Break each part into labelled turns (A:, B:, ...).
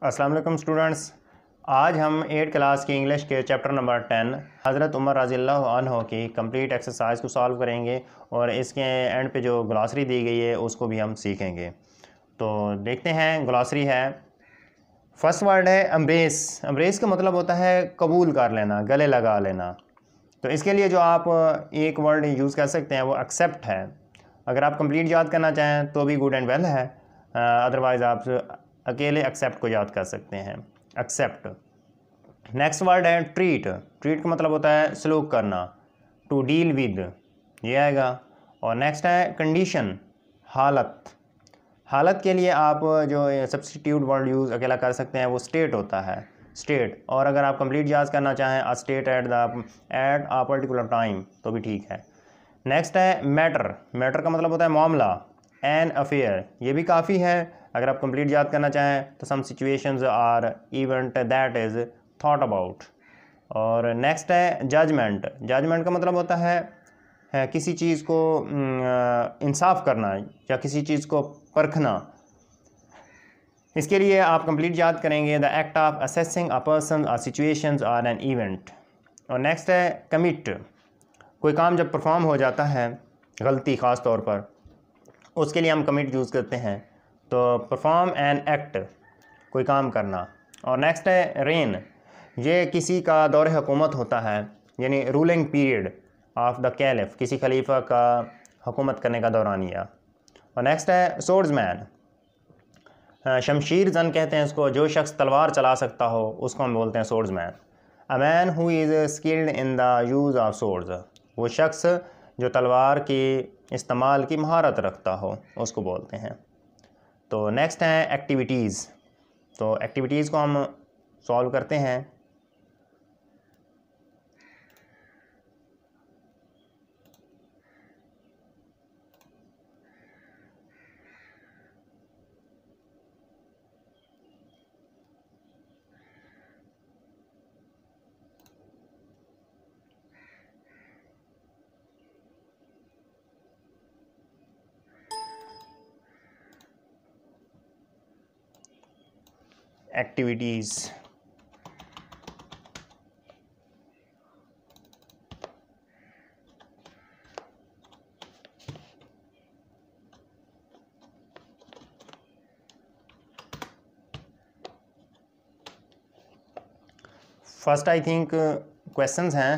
A: अस्सलाम वालेकुम स्टूडेंट्स। आज हम 8 क्लास की इंग्लिश के चैप्टर नंबर 10 हज़रत उमर रज़ियल्लाहु अन्हु की कंप्लीट एक्सरसाइज को सॉल्व करेंगे और इसके एंड पे जो ग्लॉसरी दी गई है उसको भी हम सीखेंगे। तो देखते हैं, ग्लॉसरी है। फर्स्ट वर्ड है एम्ब्रेस। एम्ब्रेस का मतलब होता है कबूल कर लेना, गले लगा लेना। तो इसके लिए जो आप एक वर्ड यूज़ कर सकते हैं वो एक्सेप्ट है। अगर आप कंप्लीट याद करना चाहें तो भी गुड एंड वेल है, अदरवाइज़ आप अकेले एक्सेप्ट को याद कर सकते हैं। एक्सेप्ट। नेक्स्ट वर्ड है ट्रीट। ट्रीट का मतलब होता है सलूक करना, टू डील विद, ये आएगा। और नेक्स्ट है कंडीशन, हालत। हालत के लिए आप जो सब्स्टिट्यूट वर्ड यूज़ अकेला कर सकते हैं वो स्टेट होता है, स्टेट। और अगर आप कंप्लीट याद करना चाहें a state at a particular time तो भी ठीक है। नेक्स्ट है मैटर। मैटर का मतलब होता है मामला, एन अफेयर, ये भी काफ़ी है। अगर आप कंप्लीट याद करना चाहें तो some situations or event that is thought about. और नेक्स्ट है जजमेंट। जजमेंट का मतलब होता है किसी चीज़ को इंसाफ करना या किसी चीज़ को परखना। इसके लिए आप कंप्लीट याद करेंगे the act of assessing a person और सिचुएशंस और एन इवेंट। और नेक्स्ट है कमिट। कोई काम जब परफॉर्म हो जाता है, गलती ख़ास तौर पर, उसके लिए हम कमिट यूज़ करते हैं। तो परफॉर्म एन एक्ट, कोई काम करना। और नेक्स्ट है रेन। ये किसी का दौर हुकूमत होता है, यानी ruling period of the caliph, किसी खलीफा का हुकूमत करने का दौरानिया। और नेक्स्ट है सोर्ड्समैन। शमशीर जन कहते हैं इसको, जो शख्स तलवार चला सकता हो उसको हम बोलते हैं swordsman. A man who is skilled in the use of swords, वो शख्स जो तलवार की इस्तेमाल की महारत रखता हो उसको बोलते हैं। तो नेक्स्ट है एक्टिविटीज़। तो एक्टिविटीज़ को हम सॉल्व करते हैं। Activities. First I think questions हैं।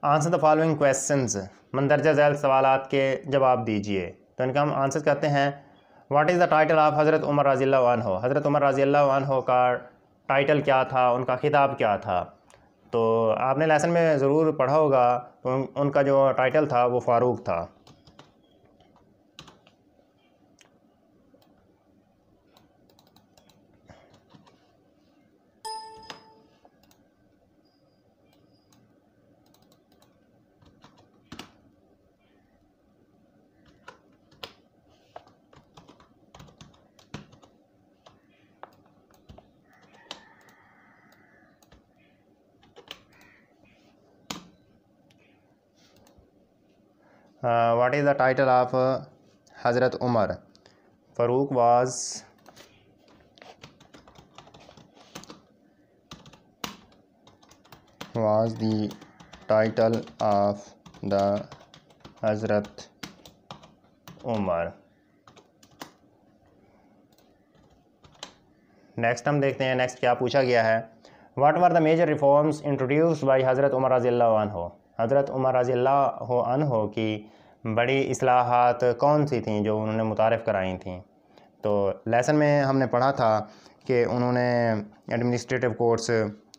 A: Answer the following questions, मंदरजा Zail सवालात के जवाब दीजिए। तो इनका हम आंसर करते हैं। What is the title of हज़रत उमर रज़ियल्लाहु अन्हु। हज़रत उमर रज़ियल्लाहु अन्हु का टाइटल क्या था, उनका खिताब क्या था। तो आपने लेसन में ज़रूर पढ़ा होगा, तो उनका जो टाइटल था वो फ़ारूक था। What is the title of Hazrat Umar? Farooq was the title of the Hazrat Umar. Next हम देखते हैं, नेक्स्ट क्या पूछा गया है। What were the major reforms introduced by Hazrat Umar रज़ियल्लाहु अन्हु। हज़रत उमर रज़ियल्लाहु अन्हु की बड़ी इस्लाहात कौन सी थीं जो उन्होंने मुतारिफ़ कराई थीं। तो लेसन में हमने पढ़ा था कि उन्होंने administrative courts,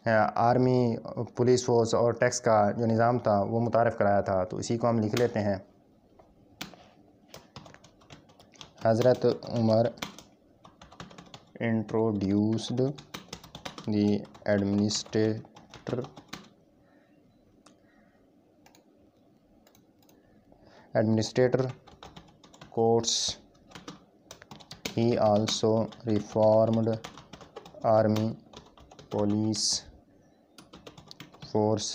A: army, police force और टैक्स का जो निज़ाम था वो मुतारिफ़ कराया था। तो इसी को हम लिख लेते हैं। Hazrat Umar introduced the administrator courts. He also reformed army, police force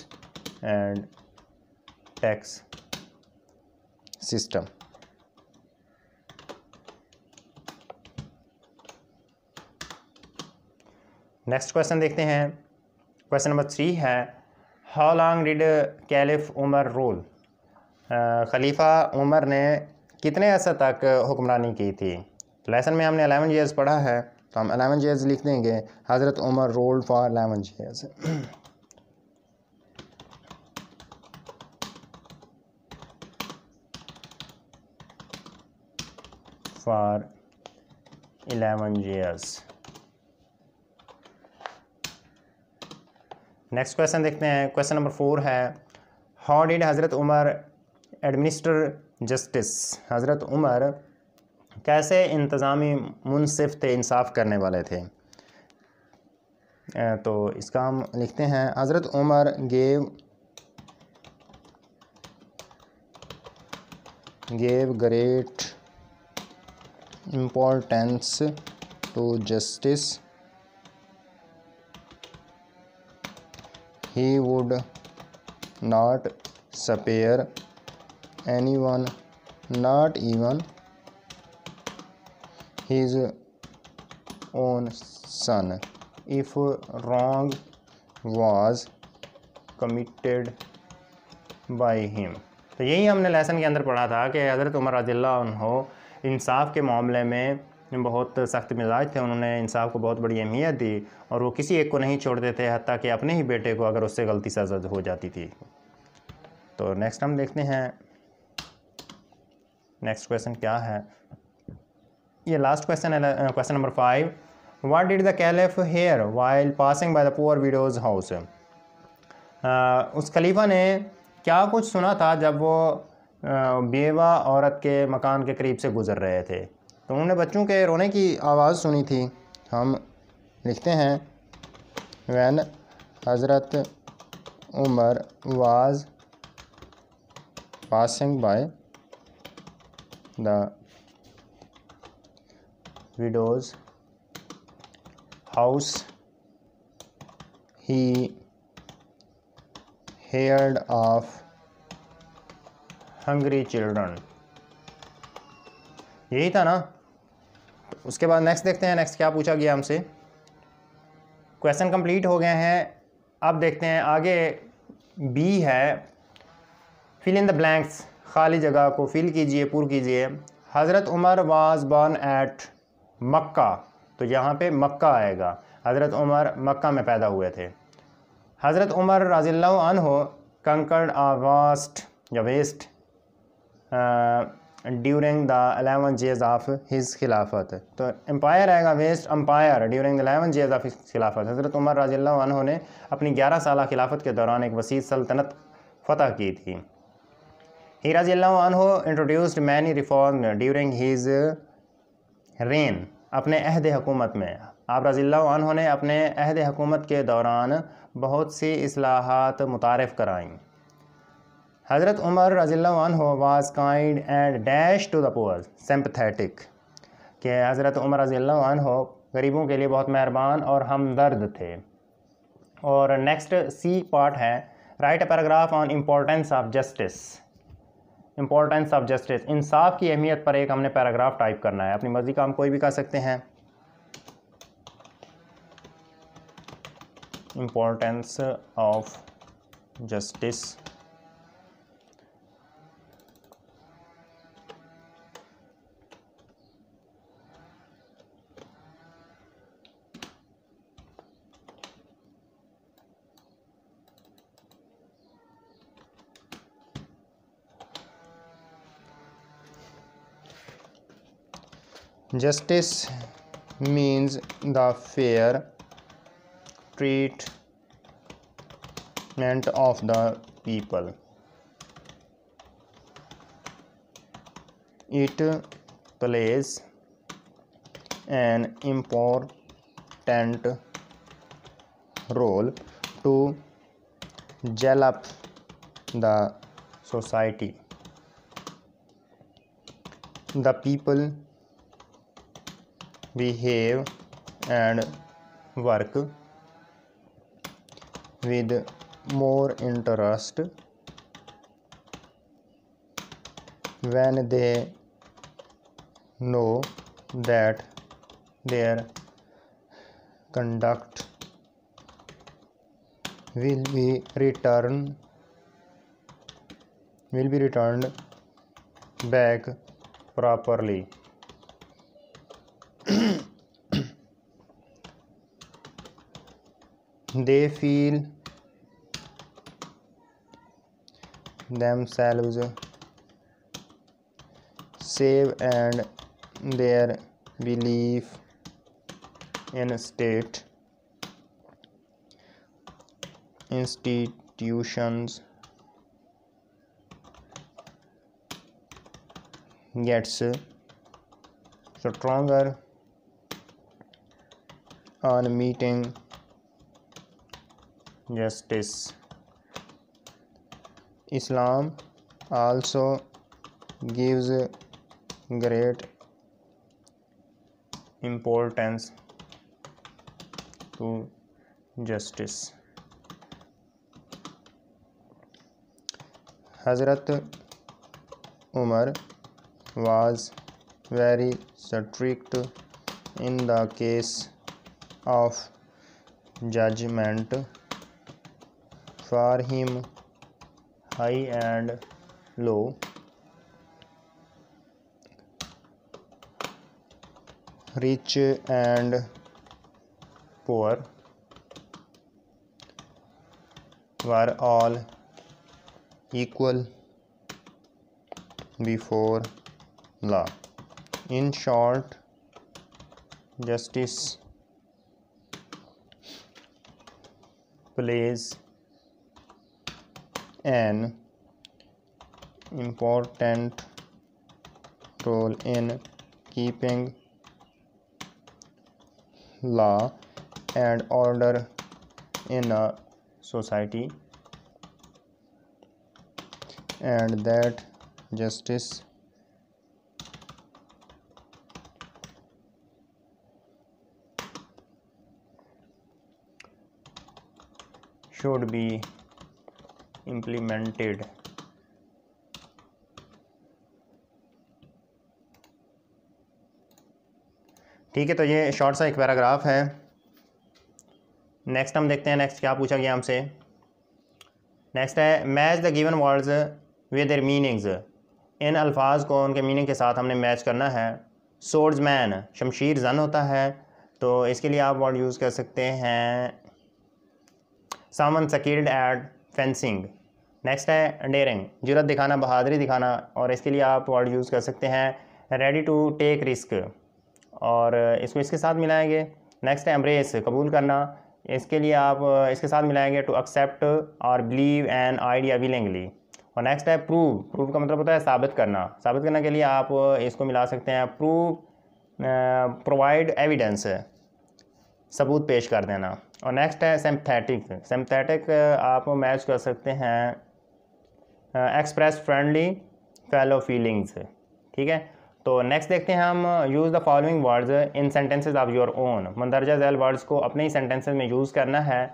A: and tax system. Next question देखते हैं। क्वेश्चन नंबर 3 है, how long did caliph Umar rule? खलीफा उमर ने कितने अर्से तक हुक्मरानी की थी? लेसन में हमने 11 ईयर्स पढ़ा है, तो हम 11 ईयर्स लिख देंगे। Hazrat Umar ruled for 11 years. For 11 years. Next question देखते हैं। क्वेश्चन नंबर 4 है, हाउ डिड हज़रत उमर एडमिनिस्टर जस्टिस? हज़रत उमर कैसे इंतज़ामी मुनसिफ थे, इंसाफ करने वाले थे? तो इसका हम लिखते हैं, Hazrat Umar gave great importance to justice. He would not spare anyone, not even his own son, if wrong was committed by him। तो यही हमने लेसन के अंदर पढ़ा था कि हज़रत उमर रज़ियल्लाहु अन्हु इंसाफ के मामले में बहुत सख्त मिजाज थे। उन्होंने इंसाफ को बहुत बड़ी अहमियत दी और वो किसी एक को नहीं छोड़ते थे, हत्ता कि अपने ही बेटे को अगर उससे गलती सज़ा हो जाती थी। तो नेक्स्ट हम देखते हैं, नेक्स्ट क्वेश्चन क्या है। ये लास्ट क्वेश्चन है, question number 5। What did the caliph hear while passing by the poor widows house? उस खलीफा ने क्या कुछ सुना था जब वो बेवा औरत के मकान के करीब से गुज़र रहे थे? तो उन्होंने बच्चों के रोने की आवाज़ सुनी थी। हम लिखते हैं, when Hazrat Umar was passing by the widows house he heard of hungry children. यही था ना। तो उसके बाद नेक्स्ट देखते हैं, नेक्स्ट क्या पूछा गया हमसे। क्वेश्चन कंप्लीट हो गए हैं। अब देखते हैं आगे बी है, फिल इन द ब्लैंक्स। खाली जगह को फिल कीजिए, पूर कीजिए। हज़रत उमर वाज बॉर्न एट मक्का, तो यहाँ पे मक्का आएगा। हज़रत उमर मक्का में पैदा हुए थे। हज़रत उमर रज़ियल्लाहु अन्हु कंकर्ड अ वास्ट या vast during the 11 years of his खिलाफत। तो एम्पायर आएगा, vast empire during the 11 years of his खिलाफत। हज़रत उमर रज़ियल्लाहु अन्हु ने अपनी 11 साल खिलाफत के दौरान एक वसी सल्तनत फ़तह की थी। ही रज़ियल्लाहु अन्हु introduced many reform during his rain. अपने अहद हुकूमत में आप रज़ियल्लाहु अन्हु ने अपने अहद हुकूमत के दौरान बहुत सी इस्लाहात मुतारिफ़ कराईं। हज़रत उमर रज़ियल्लाहु अन्हु was kind and dash to the poor sympathetic, कि हज़रत उमर रज़ियल्लाहु अन्हु गरीबों के लिए बहुत मेहरबान और हमदर्द थे। और नेक्स्ट सी पार्ट है, write a paragraph on importance of justice. Importance of justice, इंसाफ की अहमियत पर एक हमने पैराग्राफ टाइप करना है। अपनी मर्ज़ी का हम कोई भी कर सकते हैं। Importance of justice. Justice means the fair treatment of the people. It plays an important role to develop the society. The people behave and work with more interest when they know that their conduct will be returned back properly. They feel themselves safe and their belief in state institutions gets stronger on meeting justice. Islam also gives great importance to justice. Hazrat Umar was very strict in the case of judgment. For him, high and low, rich and poor were all equal before law. In short, justice plays an important role in keeping law and order in a society, and that justice should be implemented. ठीक है, तो ये short सा एक paragraph है। Next हम देखते हैं, नेक्स्ट क्या पूछा गया हमसे। नेक्स्ट है match the given words with their meanings. इन अल्फाज को उनके मीनिंग के साथ हमने मैच करना है। सोर्ड्समैन शमशीर जन होता है, तो इसके लिए आप वर्ड यूज़ कर सकते हैं someone skilled at fencing. Next है डेयरिंग जुर्रत दिखाना, बहादुरी दिखाना, और इसके लिए आप वर्ड यूज़ कर सकते हैं रेडी टू टेक रिस्क, और इसको इसके साथ मिलाएंगे। नेक्स्ट है एम्ब्रेस कबूल करना, इसके लिए आप इसके साथ मिलाएंगे टू एक्सेप्ट और बिलीव एन आइडिया विलिंगली। और नेक्स्ट है प्रूव। प्रूव का मतलब होता है साबित करना। साबित करने के लिए आप इसको मिला सकते हैं प्रूव, प्रोवाइड एविडेंस, सबूत पेश कर देना। और नेक्स्ट है सिंपैथेटिक। सिंपैथेटिक आप मैच कर सकते हैं एक्सप्रेस फ्रेंडली फेलो फीलिंग्स। ठीक है, तो नेक्स्ट देखते हैं हम use the following words in sentences of your own. मंदरजा झैल वर्ड्स को अपने ही सेंटेंसेस में यूज़ करना है।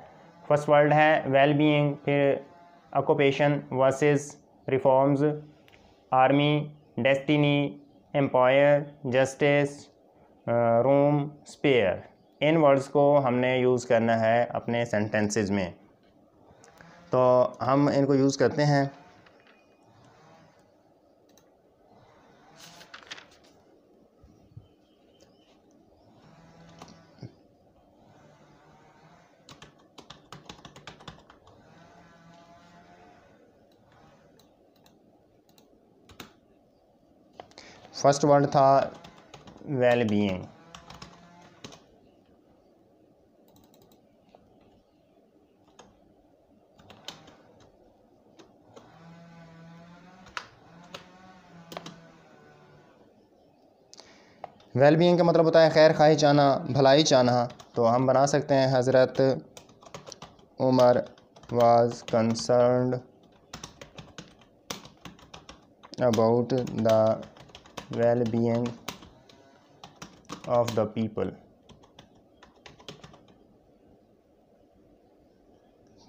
A: फर्स्ट वर्ड है वेल बीइंग, फिर occupation versus reforms, army, destiny, empire, justice, room, spare. इन वर्ड्स को हमने यूज़ करना है अपने सेंटेंसेस में, तो हम इनको यूज़ करते हैं। फर्स्ट वर्ड था वेल बीइंग। वेल बीइंग का मतलब होता है खैर खाई चाहना, भलाई चाहना, तो हम बना सकते हैं Hazrat Umar was concerned about the well being of the people.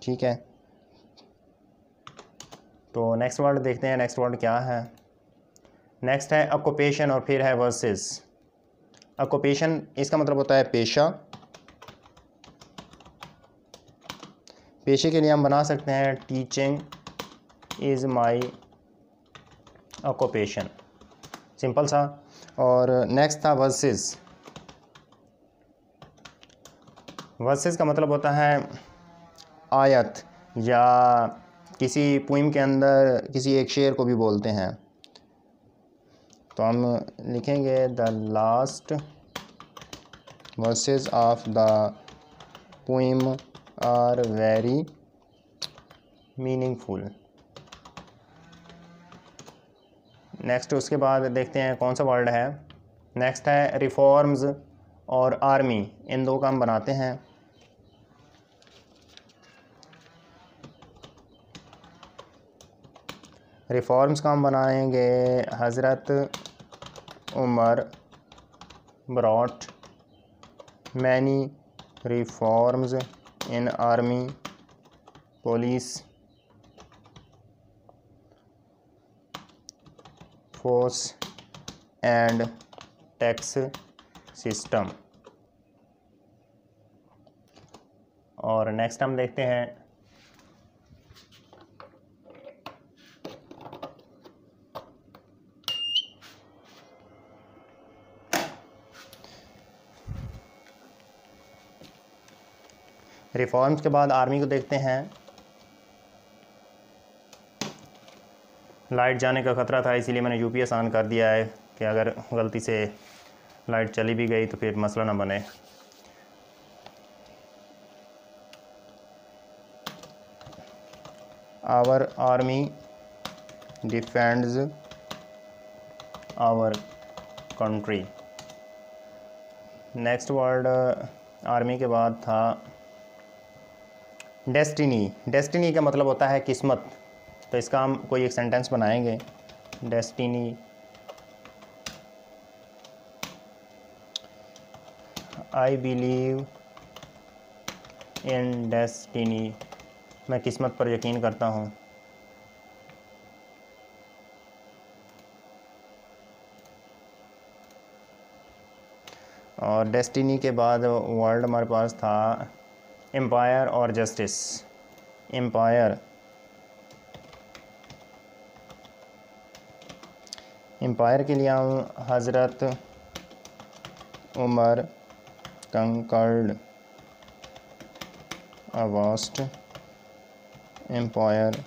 A: ठीक है, तो नेक्स्ट वर्ड देखते हैं। नेक्स्ट वर्ड क्या है? नेक्स्ट है ऑक्यूपेशन और फिर है वर्सेस। ऑक्यूपेशन इसका मतलब होता है पेशा, पेशे के लिए हम बना सकते हैं teaching is my occupation, simple सा। और नेक्स्ट था वर्सेस। वर्सेस का मतलब होता है आयत, या किसी पोइम के अंदर किसी एक शेर को भी बोलते हैं। तो हम लिखेंगे the last verses of the poem are very meaningful. Next उसके बाद देखते हैं कौन सा वर्ड है। नेक्स्ट है रिफॉर्म्स और आर्मी, इन दो का हम बनाते हैं। रिफॉर्म्स का हम बनाएंगे Hazrat Umar brought many reforms in army, police, force and tax system. और नेक्स्ट हम देखते हैं रिफॉर्म्स के बाद आर्मी को देखते हैं। लाइट जाने का ख़तरा था, इसीलिए मैंने यूपीएस ऑन कर दिया है कि अगर गलती से लाइट चली भी गई तो फिर मसला ना बने। Our army defends our country. Next word army के बाद था डेस्टिनी। डेस्टिनी का मतलब होता है किस्मत। तो इसका हम कोई एक सेंटेंस बनाएंगे। Destiny I believe in destiny, मैं किस्मत पर यकीन करता हूँ। और डेस्टिनी के बाद वर्ड हमारे पास था एम्पायर और जस्टिस। एम्पायर, एम्पायर के लिए हम Hazrat Umar conquered a vast empire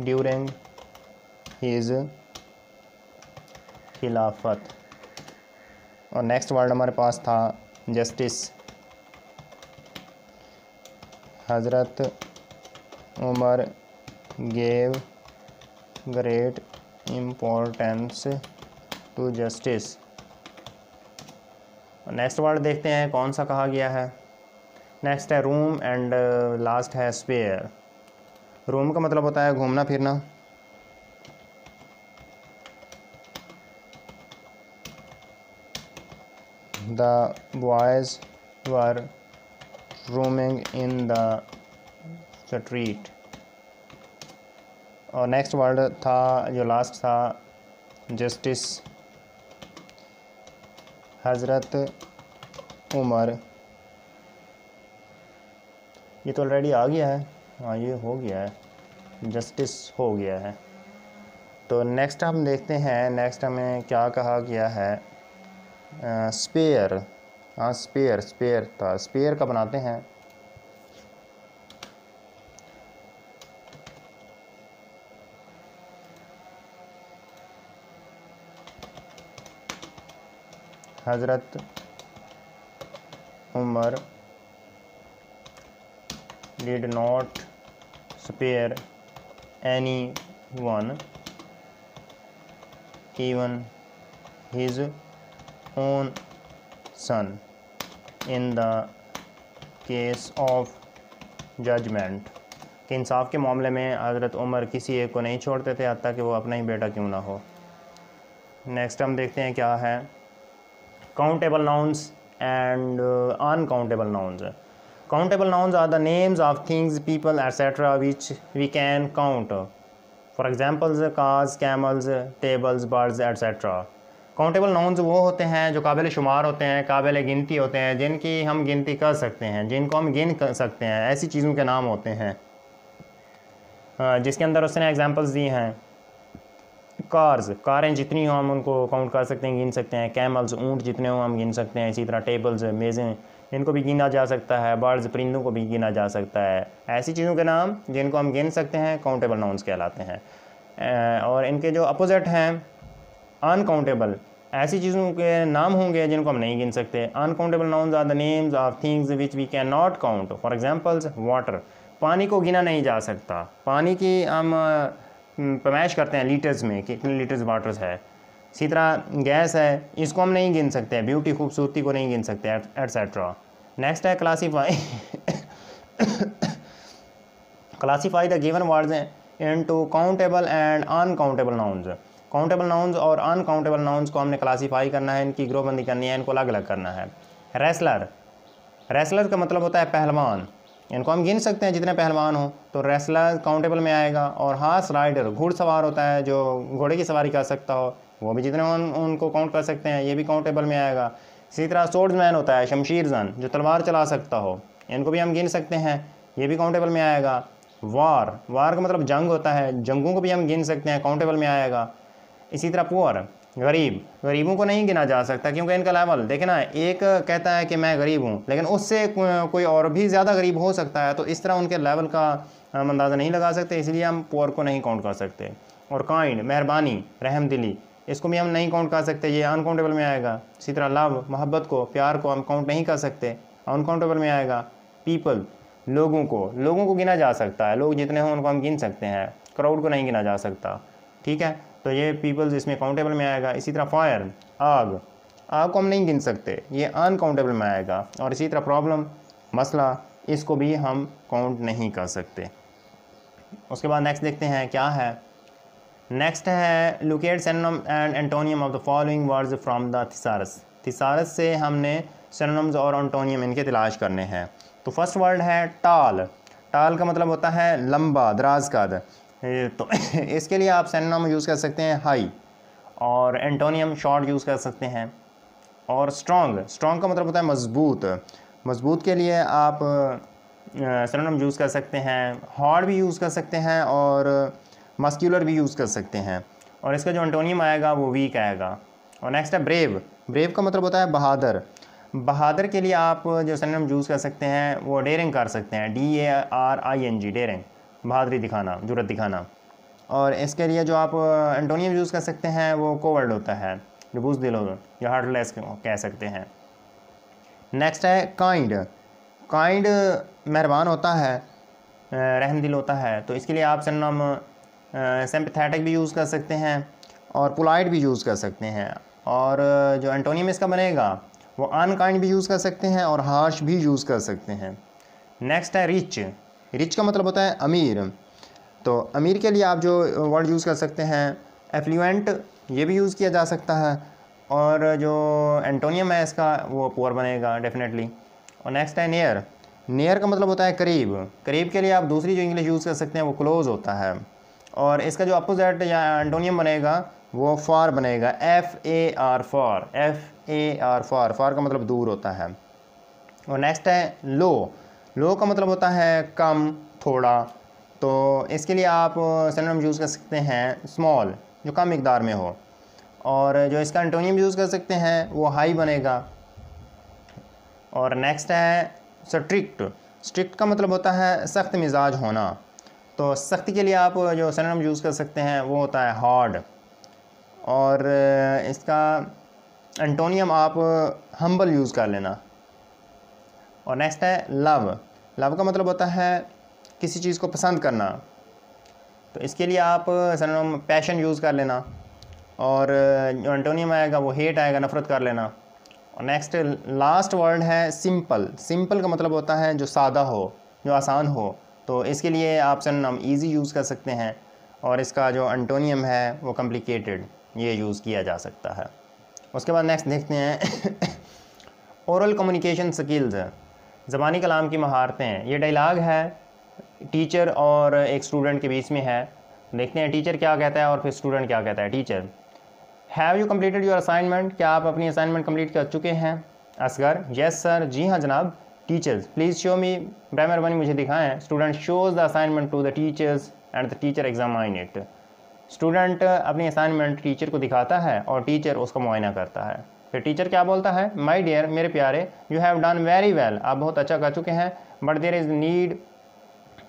A: during his खिलाफत। और नेक्स्ट वर्ड हमारे पास था justice. Hazrat Umar gave great importance to justice. Next word देखते हैं कौन सा कहा गया है। नेक्स्ट है रूम एंड लास्ट है स्पेयर। रूम का मतलब होता है घूमना फिरना। The boys were roaming in the street। और नेक्स्ट वर्ड था जो लास्ट था जस्टिस। हज़रत उमर, ये तो ऑलरेडी आ गया है, हाँ ये हो गया है, जस्टिस हो गया है। तो नेक्स्ट हम देखते हैं, नेक्स्ट हमें क्या कहा गया है। स्पेयर, हाँ स्पेयर, स्पेयर था, स्पेयर का बनाते हैं। Hazrat Umar did not spare any one even his own son in the case of judgement, कि इंसाफ के मामले में हज़रत उमर किसी एक को नहीं छोड़ते थे, हत्ता कि वो अपना ही बेटा क्यों ना हो। नेक्स्ट हम देखते हैं क्या है countable nouns and uncountable nouns. Countable nouns are the names of things, people etcetera which we can count. For examples cars, camels, tables, birds etcetera. Countable nouns वो होते हैं जो काबिल शुमार होते हैं, काबिल गिनती होते हैं, जिनकी हम गिनती कर सकते हैं, जिनको हम गिन कर सकते हैं, ऐसी चीज़ों के नाम होते हैं। जिसके अंदर उसने एग्जांपल्स दी हैं। कार्स, कारें जितनी हो हम उनको काउंट कर सकते हैं, गिन सकते हैं। कैमल्स, ऊँट जितने हो हम गिन सकते हैं। इसी तरह टेबल्स, मेज़ें, इनको भी गिना जा सकता है। बर्ड्स, परिंदों को भी गिना जा सकता है। ऐसी चीज़ों के नाम जिनको हम गिन सकते हैं काउंटेबल नाउन्स कहलाते हैं। और इनके जो अपोजिट हैं अनकाउंटेबल, ऐसी चीज़ों के नाम होंगे जिनको हम नहीं गिन सकते। Uncountable nouns are the names of things which we can not count. For examples water, पानी को गिना नहीं जा सकता। पानी की हम पैमाइश करते हैं लीटर्स में, कितने लीटर्स वाटर्स है। इसी तरह गैस है, इसको हम नहीं गिन सकते। ब्यूटी, खूबसूरती को नहीं गिन सकते, एट्सेट्रा। नेक्स्ट है classify classify the given words into countable and uncountable nouns. Countable nouns और अनकाउंटेबल नाउन्स को हमने क्लासीफाई करना है, इनकी ग्रुपबंदी करनी है, इनको अलग अलग करना है। रेसलर, रेसलर का मतलब होता है पहलवान। इनको हम गिन सकते हैं जितने पहलवान हो, तो रेसलर काउंटेबल में आएगा। और हार्स राइडर, घुड़सवार होता है जो घोड़े की सवारी कर सकता हो, वो भी जितने उनको काउंट कर सकते हैं, ये भी काउंटेबल में आएगा। इसी तरह सोर्ड्समैन होता है, शमशीर जन, जो तलवार चला सकता हो, इनको भी हम गिन सकते हैं, ये भी काउंटेबल में आएगा। वार, वार का मतलब जंग होता है, जंगों को भी हम गिन सकते हैं, काउंटेबल में आएगा। इसी तरह पुअर, गरीब, गरीबों को नहीं गिना जा सकता क्योंकि इनका लेवल देखे ना, एक कहता है कि मैं गरीब हूँ लेकिन उससे कोई और भी ज़्यादा गरीब हो सकता है, तो इस तरह उनके लेवल का हम अंदाज़ा नहीं लगा सकते, इसलिए हम पुअर को नहीं काउंट कर सकते। और काइंड, मेहरबानी, रहम दिली, इसको भी हम नहीं काउंट कर सकते, ये अनकाउंटेबल में आएगा। इसी तरह लव, मोहब्बत को, प्यार को हम काउंट नहीं कर सकते, अनकाउंटेबल में आएगा। पीपल, लोगों को गिना जा सकता है, लोग जितने हों उनको हम गिन सकते हैं, क्राउड को नहीं गिना जा सकता, ठीक है। तो ये पीपल्स इसमें काउंटेबल में आएगा। इसी तरह फायर, आग, आग को हम नहीं गिन सकते, ये अनकाउंटेबल में आएगा। और इसी तरह प्रॉब्लम, मसला, इसको भी हम काउंट नहीं कर सकते। उसके बाद नेक्स्ट देखते हैं क्या है। नेक्स्ट है locate synonym and antonym of the following words from the thesaurus. Thesaurus से हमने सिनोनिम्स और एंटोनियम इनके तलाश करने हैं। तो फर्स्ट वर्ड है टाल। टाल का मतलब होता है लंबा, दराज कद। तो इसके लिए आप सिनोनिम यूज़ कर सकते हैं हाई, और एंटोनियम शॉर्ट यूज़ कर सकते हैं। और स्ट्रॉन्ग, स्ट्रॉन्ग का मतलब होता है मजबूत। मजबूत के लिए आप सिनोनिम यूज़ कर सकते हैं, हार्ड भी यूज़ कर सकते हैं और मस्क्यूलर भी यूज़ कर सकते हैं। और इसका जो एंटोनियम आएगा वो वीक आएगा। और नेक्स्ट है ब्रेव। ब्रेव का मतलब होता है बहादुर। बहादुर के लिए आप जो सिनोनिम यूज़ कर सकते हैं वो डेयरिंग कर सकते हैं, DARING, डेयरिंग, बहादुरी दिखाना, जुर्रत दिखाना। और इसके लिए जो आप एंटोनियम यूज़ कर सकते हैं वो कोवर्ड होता है, जो बुज़दिल हो या हार्टलेस कह सकते हैं। नेक्स्ट है काइंड। काइंड मेहरबान होता है, रहमदिल होता है, तो इसके लिए आप सिनोनिम सिंपैथेटिक भी यूज़ कर सकते हैं और पोलाइट भी यूज़ कर सकते हैं। और जो एंटोनियम इसका बनेगा वो अनकाइंड भी यूज़ कर सकते हैं और हार्श भी यूज़ कर सकते हैं। नेक्स्ट है रिच। रिच का मतलब होता है अमीर। तो अमीर के लिए आप जो वर्ड यूज़ कर सकते हैं एफ्लुएंट, ये भी यूज़ किया जा सकता है। और जो एंटोनियम है इसका वो पुअर बनेगा डेफिनेटली। और नेक्स्ट है नियर। नियर का मतलब होता है करीब। करीब के लिए आप दूसरी जो इंग्लिश यूज़ कर सकते हैं वो क्लोज होता है। और इसका जो अपोजिट या एंटोनियम बनेगा वो फार बनेगा, FAR, फार, FAR, फार का मतलब दूर होता है। और नेक्स्ट है लो। लो का मतलब होता है कम, थोड़ा। तो इसके लिए आप सिनोनिम यूज़ कर सकते हैं स्मॉल, जो कम मिकदार में हो। और जो इसका एंटोनियम यूज़ कर सकते हैं वो हाई बनेगा। और नेक्स्ट है स्ट्रिक्ट। स्ट्रिक्ट का मतलब होता है सख्त मिजाज होना। तो सख्ती के लिए आप जो सिनोनिम यूज़ कर सकते हैं वो होता है हार्ड। और इसका एंटोनियम आप हम्बल यूज़ कर लेना। और नेक्स्ट है लव। लव का मतलब होता है किसी चीज़ को पसंद करना, तो इसके लिए आप सिनोनिम पैशन यूज़ कर लेना। और जो एंटोनियम आएगा वो हेट आएगा, नफ़रत कर लेना। और नेक्स्ट लास्ट वर्ड है सिंपल। सिंपल का मतलब होता है जो सादा हो, जो आसान हो, तो इसके लिए आप सिनोनिम ईजी यूज़ कर सकते हैं। और इसका जो एंटोनियम है वो कॉम्प्लिकेटेड, ये यूज़ किया जा सकता है। उसके बाद नेक्स्ट देखते हैं ओरल कम्युनिकेशन स्किल्स, ज़बानी कलाम की महारतें। ये डायलॉग है टीचर और एक स्टूडेंट के बीच में है। देखते हैं टीचर क्या कहता है और फिर स्टूडेंट क्या कहता है। Teacher, have you completed your assignment, क्या आप अपनी असाइनमेंट कंप्लीट कर चुके हैं? असगर, यस सर, जी हाँ जनाब। टीचर्स, प्लीज़ शो मी, मेहरबानी मुझे दिखाएं। Student shows the assignment to the teachers and the teacher examine it. Student अपनी असाइनमेंट टीचर को दिखाता है और टीचर उसका मुआयना करता है। फिर टीचर क्या बोलता है, माय डियर, मेरे प्यारे, you have done very well, आप बहुत अच्छा कर चुके हैं, but there is need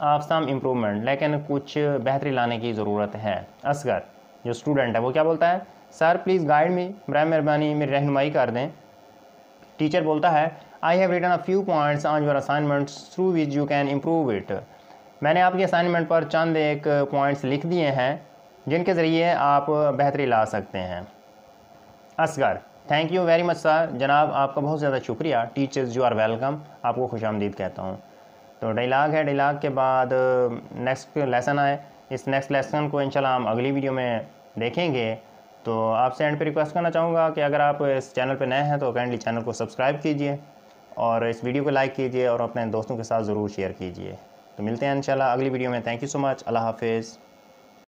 A: of some improvement, लेकिन कुछ बेहतरी लाने की ज़रूरत है। असगर जो स्टूडेंट है वो क्या बोलता है, सर प्लीज़ गाइड मी, बराए मेहरबानी मेरी रहनुमाई कर दें। टीचर बोलता है, I have written a few points on your assignments through which you can improve it. मैंने आपकी असाइनमेंट पर चंद एक पॉइंट्स लिख दिए हैं जिनके ज़रिए आप बेहतरी ला सकते हैं। Asghar, thank you very much sir, जनाब आपका बहुत ज़्यादा शुक्रिया। टीचर्स यू आर वेलकम, आपको खुशामदीद कहता हूँ। तो डायलॉग है, डायलॉग के बाद नेक्स्ट लेसन आए। इस नेक्स्ट लेसन को इंशाल्लाह हम अगली वीडियो में देखेंगे। तो आपसे एंड पे रिक्वेस्ट करना चाहूँगा कि अगर आप इस चैनल पे नए हैं तो काइंडली चैनल को सब्सक्राइब कीजिए और इस वीडियो को लाइक कीजिए और अपने दोस्तों के साथ ज़रूर शेयर कीजिए। तो मिलते हैं इंशाल्लाह अगली वीडियो में। Thank you so much. अल्लाह हाफिज़।